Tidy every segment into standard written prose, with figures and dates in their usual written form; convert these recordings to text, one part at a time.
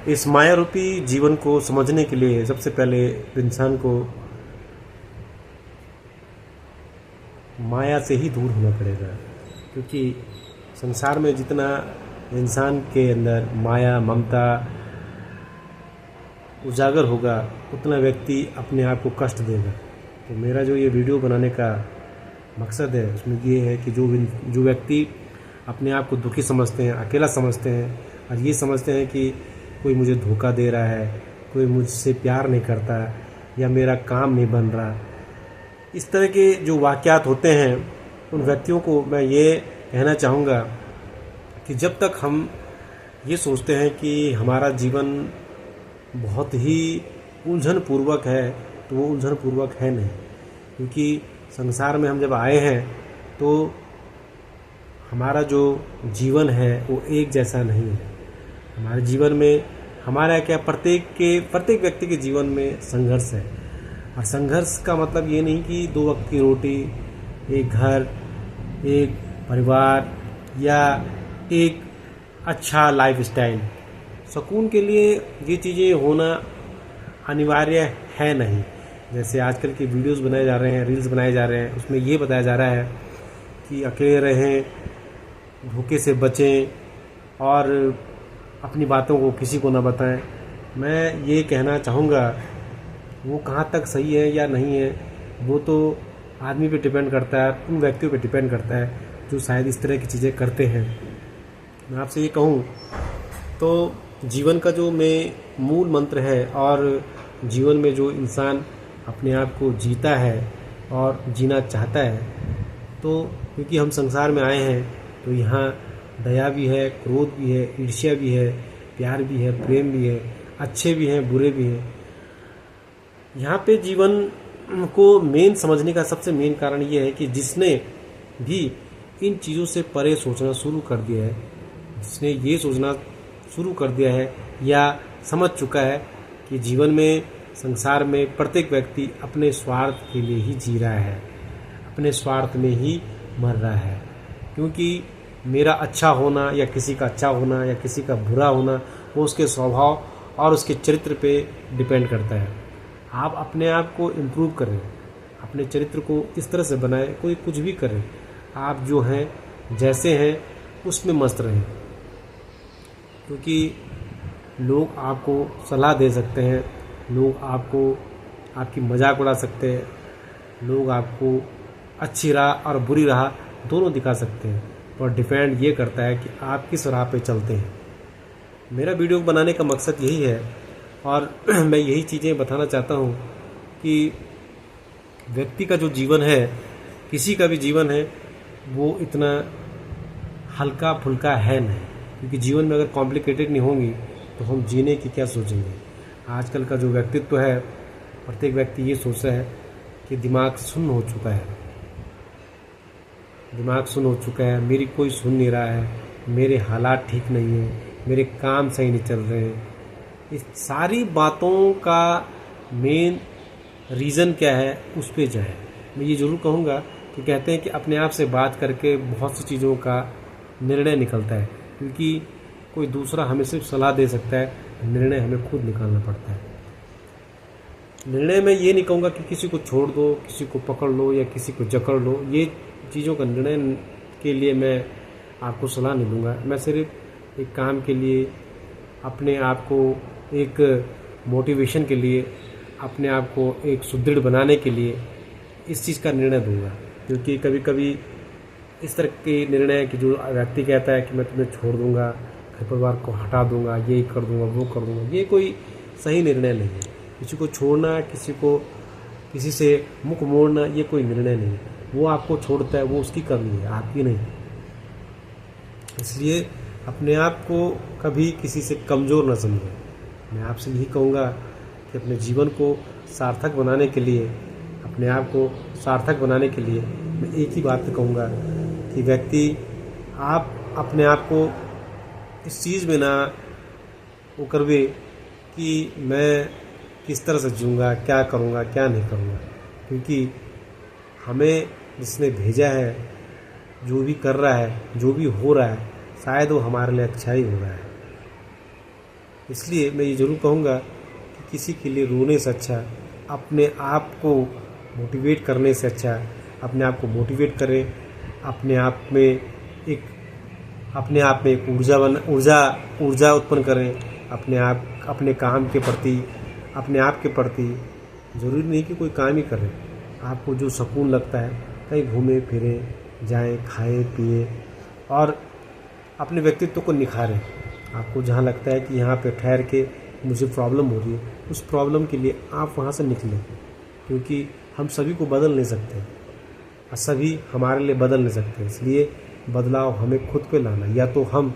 इस माया रूपी जीवन को समझने के लिए सबसे पहले इंसान को माया से ही दूर होना पड़ेगा, क्योंकि संसार में जितना इंसान के अंदर माया ममता उजागर होगा उतना व्यक्ति अपने आप को कष्ट देगा। तो मेरा जो ये वीडियो बनाने का मकसद है उसमें ये है कि जो व्यक्ति अपने आप को दुखी समझते हैं, अकेला समझते हैं और ये समझते हैं कि कोई मुझे धोखा दे रहा है, कोई मुझसे प्यार नहीं करता या मेरा काम नहीं बन रहा, इस तरह के जो वाक़यात होते हैं उन व्यक्तियों को मैं ये कहना चाहूँगा कि जब तक हम ये सोचते हैं कि हमारा जीवन बहुत ही उलझन पूर्वक है तो वो उलझन पूर्वक है नहीं, क्योंकि संसार में हम जब आए हैं तो हमारा जो जीवन है वो एक जैसा नहीं है। हमारे जीवन में हमारा क्या प्रत्येक व्यक्ति के जीवन में संघर्ष है। और संघर्ष का मतलब ये नहीं कि 2 वक्त की रोटी, एक घर, एक परिवार या एक अच्छा लाइफस्टाइल, सुकून के लिए ये चीज़ें होना अनिवार्य है नहीं। जैसे आजकल की वीडियोस बनाए जा रहे हैं, रील्स बनाए जा रहे हैं, उसमें ये बताया जा रहा है कि अकेले रहें, धोखे से बचें और अपनी बातों को किसी को ना बताएं। मैं ये कहना चाहूँगा वो कहाँ तक सही है या नहीं है वो तो आदमी पे डिपेंड करता है, उन व्यक्तियों पे डिपेंड करता है जो शायद इस तरह की चीज़ें करते हैं। मैं आपसे ये कहूँ तो जीवन का जो मूल मंत्र है और जीवन में जो इंसान अपने आप को जीता है और जीना चाहता है, तो क्योंकि हम संसार में आए हैं तो यहाँ दया भी है, क्रोध भी है, ईर्ष्या भी है, प्यार भी है, प्रेम भी है, अच्छे भी हैं, बुरे भी हैं। यहाँ पे जीवन को मेन समझने का सबसे मेन कारण ये है कि जिसने भी इन चीज़ों से परे सोचना शुरू कर दिया है, जिसने ये सोचना शुरू कर दिया है या समझ चुका है कि जीवन में संसार में प्रत्येक व्यक्ति अपने स्वार्थ के लिए ही जी रहा है, अपने स्वार्थ में ही मर रहा है, क्योंकि मेरा अच्छा होना या किसी का अच्छा होना या किसी का बुरा होना वो उसके स्वभाव और उसके चरित्र पे डिपेंड करता है। आप अपने आप को इम्प्रूव करें, अपने चरित्र को इस तरह से बनाएं, कोई कुछ भी करे, आप जो हैं जैसे हैं उसमें मस्त रहें, क्योंकि लोग आपको सलाह दे सकते हैं, लोग आपकी मजाक उड़ा सकते हैं, लोग आपको अच्छी राह और बुरी राह दोनों दिखा सकते हैं, और डिपेंड ये करता है कि आप किस राह पे चलते हैं। मेरा वीडियो बनाने का मकसद यही है और मैं यही चीज़ें बताना चाहता हूँ कि व्यक्ति का जो जीवन है, किसी का भी जीवन है, वो इतना हल्का फुल्का है नहीं, क्योंकि जीवन में अगर कॉम्प्लिकेटेड नहीं होंगी तो हम जीने की क्या सोचेंगे। आजकल का जो व्यक्तित्व है, प्रत्येक व्यक्ति ये सोचता है कि दिमाग सुन्न हो चुका है, दिमाग सुन्न हो चुका है, मेरी कोई सुन नहीं रहा है, मेरे हालात ठीक नहीं है, मेरे काम सही नहीं चल रहे हैं। इस सारी बातों का मेन रीज़न क्या है उस पर जाए। मैं ये ज़रूर कहूँगा कि कहते हैं कि अपने आप से बात करके बहुत सी चीज़ों का निर्णय निकलता है, क्योंकि कोई दूसरा हमें सिर्फ सलाह दे सकता है, निर्णय हमें खुद निकालना पड़ता है। निर्णय में ये नहीं कहूँगा कि किसी को छोड़ दो, किसी को पकड़ लो या किसी को जकड़ लो, ये चीज़ों का निर्णय के लिए मैं आपको सलाह नहीं दूँगा। मैं सिर्फ एक काम के लिए, अपने आप को एक मोटिवेशन के लिए, अपने आप को एक सुदृढ़ बनाने के लिए इस चीज़ का निर्णय दूंगा। क्योंकि कभी कभी इस तरह के निर्णय कि जो व्यक्ति कहता है कि मैं तुम्हें छोड़ दूंगा, घर परिवार को हटा दूंगा, ये कर दूंगा, वो कर दूंगा, ये कोई सही निर्णय नहीं है। किसी को छोड़ना, किसी से मुख मोड़ना, ये कोई निर्णय नहीं है। वो आपको छोड़ता है, वो उसकी कमी है, आपकी नहीं। इसलिए अपने आप को कभी किसी से कमज़ोर न समझें। मैं आपसे यही कहूँगा कि अपने जीवन को सार्थक बनाने के लिए, अपने आप को सार्थक बनाने के लिए मैं एक ही बात कहूँगा कि व्यक्ति आप अपने आप को इस चीज़ में ना वो करवे कि मैं किस तरह से जीऊँगा, क्या करूँगा, क्या नहीं करूँगा। क्योंकि हमें जिसने भेजा है, जो भी कर रहा है, जो भी हो रहा है, शायद वो हमारे लिए अच्छा ही हो रहा है। इसलिए मैं ये ज़रूर कहूँगा कि किसी के लिए रोने से अच्छा, अपने आप को मोटिवेट करने से अच्छा, अपने आप को मोटिवेट करें, अपने आप में एक ऊर्जा उत्पन्न करें, अपने काम के प्रति, अपने आप के प्रति। ज़रूरी नहीं कि कोई काम ही करें, आपको जो सुकून लगता है कहीं घूमें फिरें, जाएं, खाएं पिएं और अपने व्यक्तित्व को निखारें। आपको जहाँ लगता है कि यहाँ पे ठहर के मुझे प्रॉब्लम हो रही है, उस प्रॉब्लम के लिए आप वहाँ से निकलें, क्योंकि हम सभी को बदल नहीं सकते और सभी हमारे लिए बदल नहीं सकते। इसलिए बदलाव हमें खुद पे लाना, या तो हम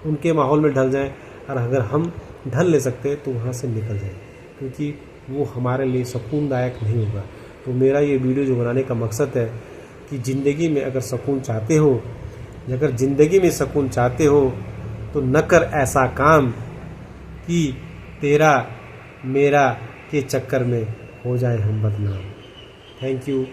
उनके माहौल में ढल जाएं, और अगर हम ढल नहीं सकते तो वहाँ से निकल जाएं, क्योंकि वो हमारे लिए सुकूनदायक नहीं होगा। तो मेरा ये वीडियो जो बनाने का मकसद है कि ज़िंदगी में अगर सुकून चाहते हो, अगर ज़िंदगी में सुकून चाहते हो तो न कर ऐसा काम कि तेरा मेरा के चक्कर में हो जाए हम बदनाम। Thank you.